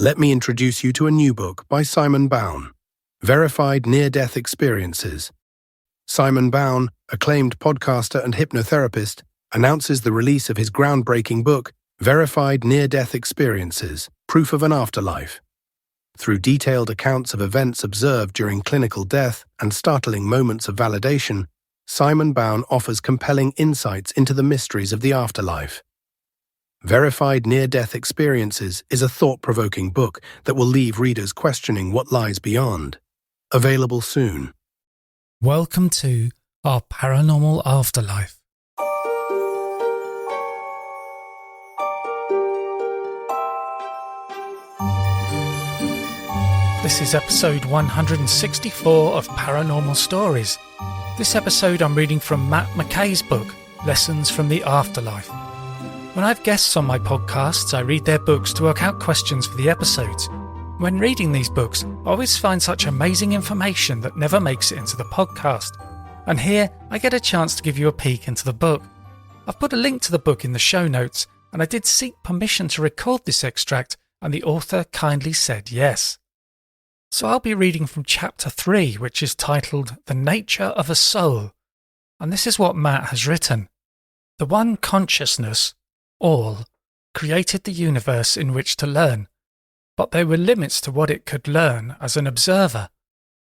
let me introduce you to a new book by Simon Bown, Verified Near-Death Experiences. Simon Bown, acclaimed podcaster and hypnotherapist, announces the release of his groundbreaking book, Verified Near-Death Experiences, Proof of an Afterlife. Through detailed accounts of events observed during clinical death and startling moments of validation, Simon Bown offers compelling insights into the mysteries of the afterlife. Verified Near-Death Experiences is a thought-provoking book that will leave readers questioning what lies beyond. Available soon. Welcome to our paranormal afterlife. This is episode 164 of Paranormal Stories. This episode I'm reading from Matt McKay's book, Lessons from the Afterlife. When I have guests on my podcasts, I read their books to work out questions for the episodes. When reading these books, I always find such amazing information that never makes it into the podcast. And here, I get a chance to give you a peek into the book. I've put a link to the book in the show notes, and I did seek permission to record this extract, and the author kindly said yes. So I'll be reading from chapter 3, which is titled The Nature of a Soul. And this is what Matt has written. The one consciousness, all, created the universe in which to learn, but there were limits to what it could learn as an observer.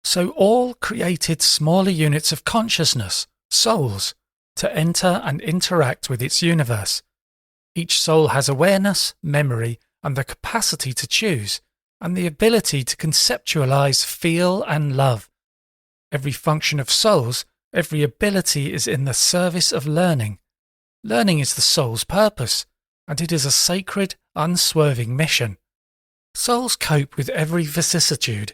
So all created smaller units of consciousness, souls, to enter and interact with its universe. Each soul has awareness, memory, and the capacity to choose, and the ability to conceptualize, feel, and love. Every function of souls, every ability is in the service of learning. Learning is the soul's purpose, and it is a sacred, unswerving mission. Souls cope with every vicissitude,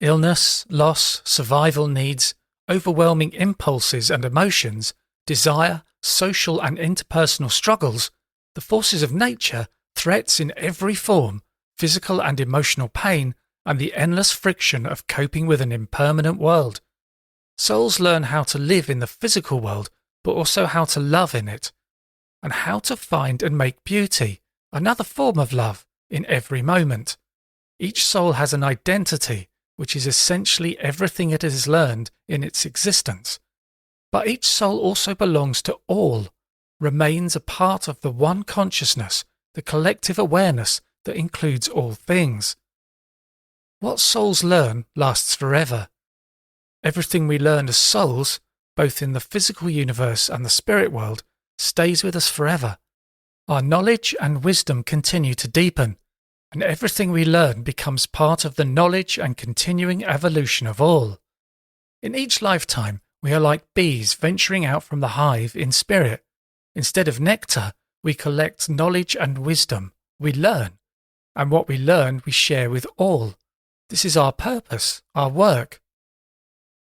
illness, loss, survival needs, overwhelming impulses and emotions, desire, social and interpersonal struggles, the forces of nature, threats in every form, physical and emotional pain, and the endless friction of coping with an impermanent world. Souls learn how to live in the physical world, but also how to love in it, and how to find and make beauty, another form of love, in every moment. Each soul has an identity, which is essentially everything it has learned in its existence. But each soul also belongs to all, remains a part of the one consciousness, the collective awareness that includes all things. What souls learn lasts forever. Everything we learn as souls, both in the physical universe and the spirit world, stays with us forever. Our knowledge and wisdom continue to deepen, and everything we learn becomes part of the knowledge and continuing evolution of all. In each lifetime, we are like bees venturing out from the hive in spirit. Instead of nectar, we collect knowledge and wisdom. We learn, and what we learn we share with all. This is our purpose, our work.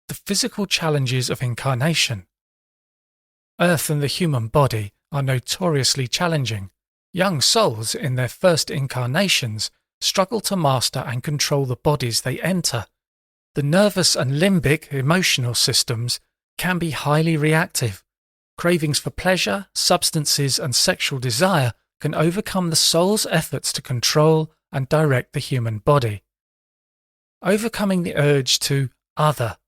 The physical challenges of incarnation. Earth and the human body are notoriously challenging. Young souls in their first incarnations struggle to master and control the bodies they enter. The nervous and limbic emotional systems can be highly reactive. Cravings for pleasure, substances, and sexual desire can overcome the soul's efforts to control and direct the human body. Overcoming the urge to other.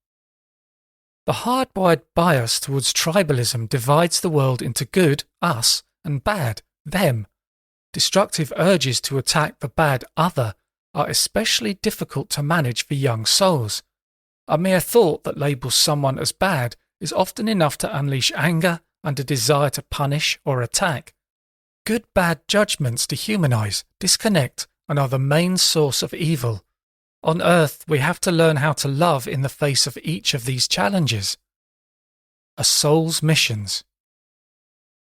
The hardwired bias towards tribalism divides the world into good, us, and bad, them. Destructive urges to attack the bad other are especially difficult to manage for young souls. A mere thought that labels someone as bad is often enough to unleash anger and a desire to punish or attack. Good-bad judgments dehumanize, disconnect, and are the main source of evil. On Earth, we have to learn how to love in the face of each of these challenges. A soul's missions.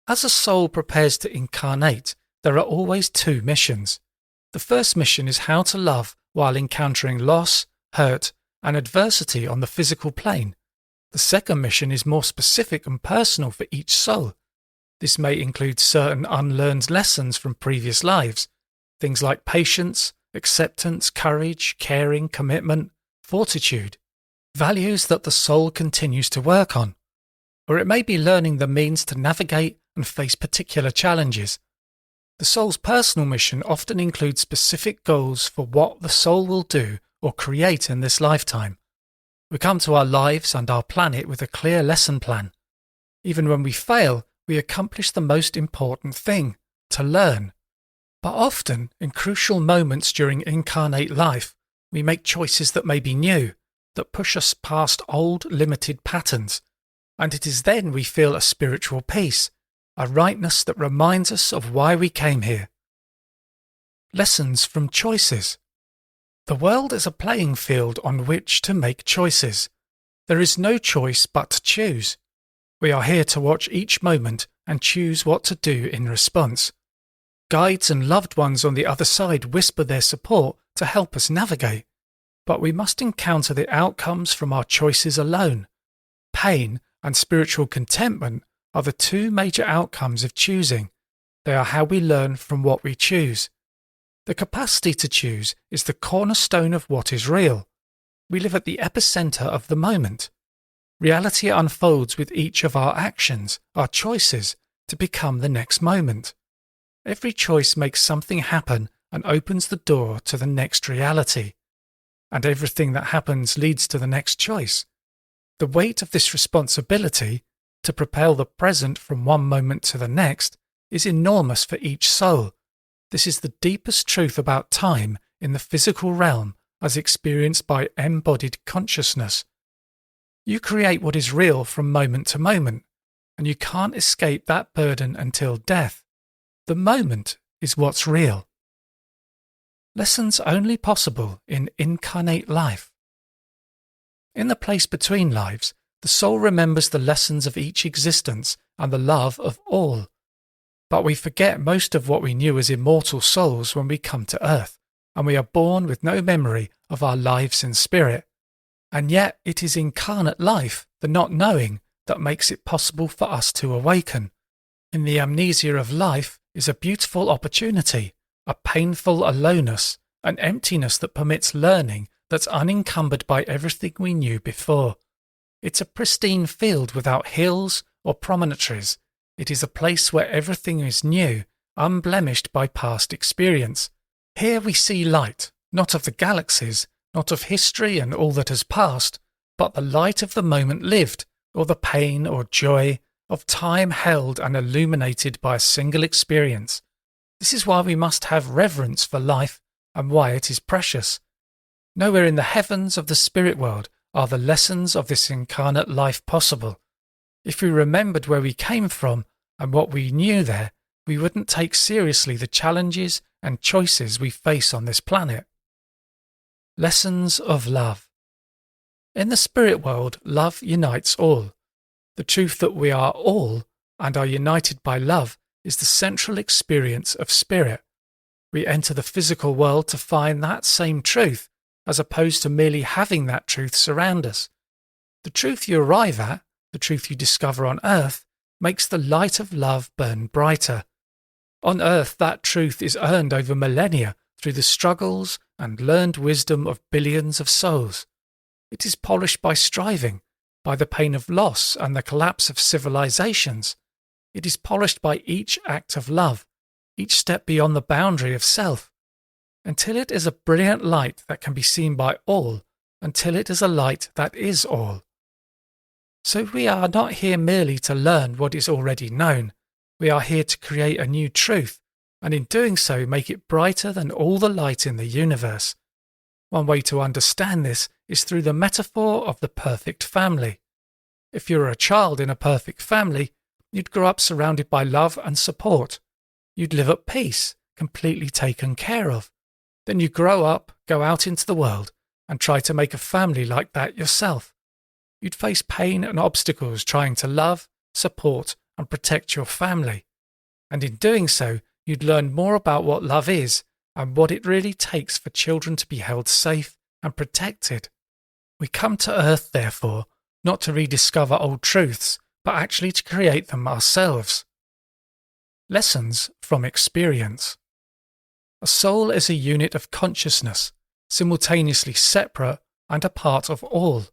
As a soul prepares to incarnate, there are always two missions. The first mission is how to love while encountering loss, hurt, and adversity on the physical plane. The second mission is more specific and personal for each soul. This may include certain unlearned lessons from previous lives, things like patience, acceptance, courage, caring, commitment, fortitude, values that the soul continues to work on. Or it may be learning the means to navigate and face particular challenges. The soul's personal mission often includes specific goals for what the soul will do or create in this lifetime. We come to our lives and our planet with a clear lesson plan. Even when we fail, we accomplish the most important thing, to learn. But often, in crucial moments during incarnate life, we make choices that may be new, that push us past old, limited patterns, and it is then we feel a spiritual peace, a rightness that reminds us of why we came here. Lessons from choices. The world is a playing field on which to make choices. There is no choice but to choose. We are here to watch each moment and choose what to do in response. Guides and loved ones on the other side whisper their support to help us navigate, but we must encounter the outcomes from our choices alone. Pain and spiritual contentment are the two major outcomes of choosing. They are how we learn from what we choose. The capacity to choose is the cornerstone of what is real. We live at the epicenter of the moment. Reality unfolds with each of our actions, our choices, to become the next moment. Every choice makes something happen and opens the door to the next reality. And everything that happens leads to the next choice. The weight of this responsibility, to propel the present from one moment to the next, is enormous for each soul. This is the deepest truth about time in the physical realm as experienced by embodied consciousness. You create what is real from moment to moment, and you can't escape that burden until death. The moment is what's real. Lessons only possible in incarnate life. In the place between lives, the soul remembers the lessons of each existence and the love of all. But we forget most of what we knew as immortal souls when we come to earth, and we are born with no memory of our lives in spirit. And yet it is incarnate life, the not knowing, that makes it possible for us to awaken. In the amnesia of life is a beautiful opportunity, a painful aloneness, an emptiness that permits learning that's unencumbered by everything we knew before. It's a pristine field without hills or promontories. It is a place where everything is new, unblemished by past experience. Here we see light, not of the galaxies, not of history and all that has passed, but the light of the moment lived, or the pain or joy of time held and illuminated by a single experience. This is why we must have reverence for life and why it is precious. Nowhere in the heavens of the spirit world are the lessons of this incarnate life possible. If we remembered where we came from and what we knew there, we wouldn't take seriously the challenges and choices we face on this planet. Lessons of love. In the spirit world, love unites all. The truth that we are all and are united by love is the central experience of spirit. We enter the physical world to find that same truth, as opposed to merely having that truth surround us. The truth you arrive at, the truth you discover on earth, makes the light of love burn brighter. On earth, that truth is earned over millennia through the struggles and learned wisdom of billions of souls. It is polished by striving, by the pain of loss and the collapse of civilizations. It is polished by each act of love, each step beyond the boundary of self, until it is a brilliant light that can be seen by all, until it is a light that is all. So we are not here merely to learn what is already known. We are here to create a new truth, and in doing so make it brighter than all the light in the universe. One way to understand this is through the metaphor of the perfect family. If you were a child in a perfect family, you'd grow up surrounded by love and support. You'd live at peace, completely taken care of. Then you grow up, go out into the world, and try to make a family like that yourself. You'd face pain and obstacles trying to love, support, and protect your family. And in doing so, you'd learn more about what love is and what it really takes for children to be held safe and protected. We come to earth, therefore, not to rediscover old truths, but actually to create them ourselves. Lessons from experience. A soul is a unit of consciousness, simultaneously separate and a part of all.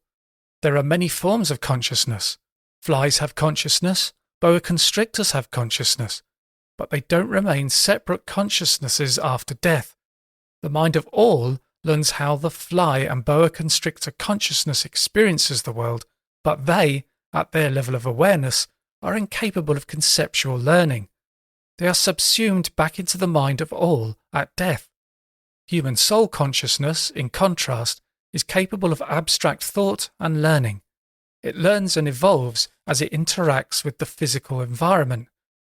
There are many forms of consciousness. Flies have consciousness, boa constrictors have consciousness, but they don't remain separate consciousnesses after death. The mind of all learns how the fly and boa constrictor consciousness experiences the world, but they, at their level of awareness, are incapable of conceptual learning. They are subsumed back into the mind of all at death. Human soul consciousness, in contrast, is capable of abstract thought and learning. It learns and evolves as it interacts with the physical environment,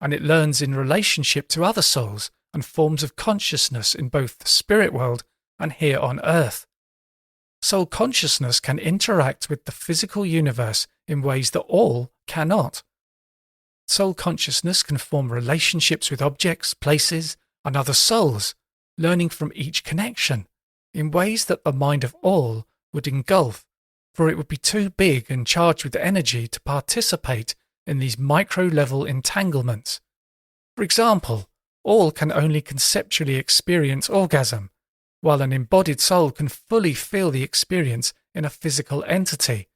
and it learns in relationship to other souls and forms of consciousness in both the spirit world and here on earth. Soul consciousness can interact with the physical universe in ways that all cannot. Soul consciousness can form relationships with objects, places, and other souls, learning from each connection in ways that the mind of all would engulf, for it would be too big and charged with energy to participate in these micro-level entanglements. For example, all can only conceptually experience orgasm, while an embodied soul can fully feel the experience in a physical entity.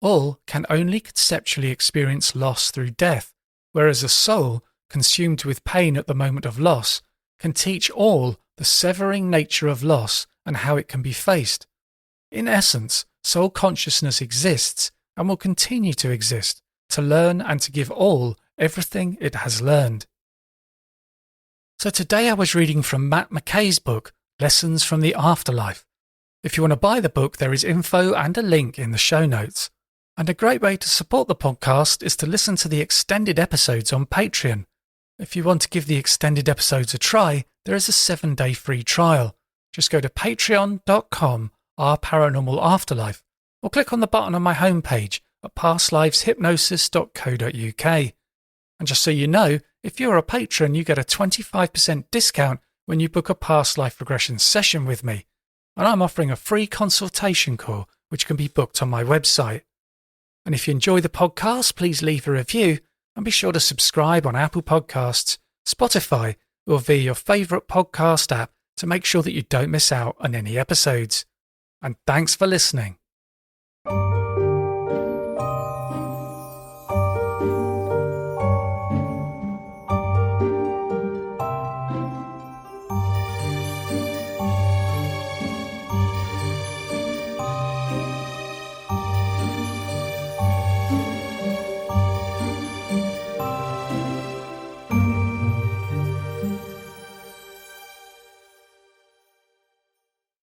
All can only conceptually experience loss through death, whereas a soul, consumed with pain at the moment of loss, can teach all the severing nature of loss and how it can be faced. In essence, soul consciousness exists and will continue to exist, to learn and to give all everything it has learned. So today I was reading from Matt McKay's book, Lessons from the Afterlife. If you want to buy the book, there is info and a link in the show notes. And a great way to support the podcast is to listen to the extended episodes on Patreon. If you want to give the extended episodes a try, there is a 7-day free trial. Just go to patreon.com/paranormalafterlife or click on the button on my homepage at pastliveshypnosis.co.uk. And just so you know, if you're a patron, you get a 25% discount when you book a past life regression session with me. And I'm offering a free consultation call, which can be booked on my website. And if you enjoy the podcast, please leave a review and be sure to subscribe on Apple Podcasts, Spotify, or via your favourite podcast app to make sure that you don't miss out on any episodes. And thanks for listening.